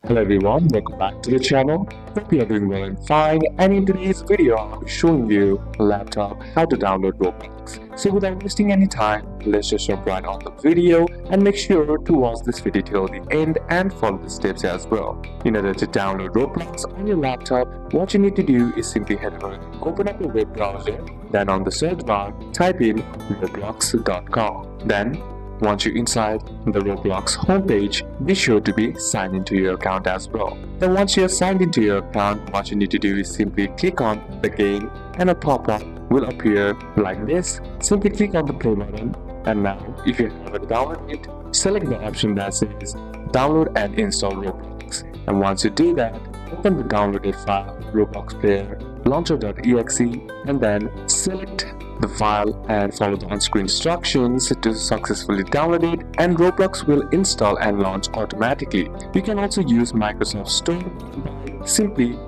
Hello everyone, welcome back to the channel. Hope you are doing well and fine, and in today's video I'll be showing you a laptop how to download Roblox. So without wasting any time, let's just jump right on the video and make sure to watch this video till the end and follow the steps as well. In order to download Roblox on your laptop, what you need to do is simply head over and open up your web browser, then on the search bar type in roblox.com. Then once you're inside the Roblox homepage, be sure to be signed into your account as well. Then once you're signed into your account, what you need to do is simply click on the game and a pop-up will appear like this. Simply click on the play button, and now if you haven't downloaded it, select the option that says download and install Roblox. And once you do that, open the downloaded file, Roblox Player, launcher.exe, and then select the file and follow the on-screen instructions to successfully download it, and Roblox will install and launch automatically. You can also use Microsoft Store by simply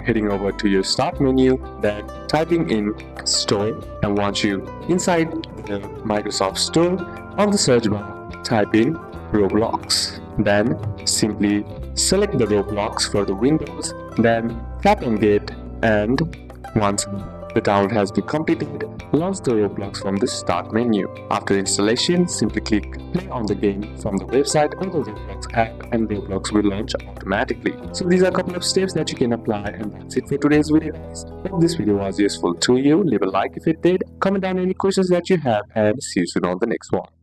heading over to your start menu, then typing in Store, and once you inside the Microsoft Store, on the search bar type in Roblox. Then simply select the Roblox for the Windows, then tap on Get, and once the download has been completed, launch the Roblox from the start menu. After installation, simply click play on the game from the website or the Roblox app, and Roblox will launch automatically. So these are a couple of steps that you can apply, and that's it for today's video, guys. Hope this video was useful to you. Leave a like if it did, comment down any questions that you have, and see you soon on the next one.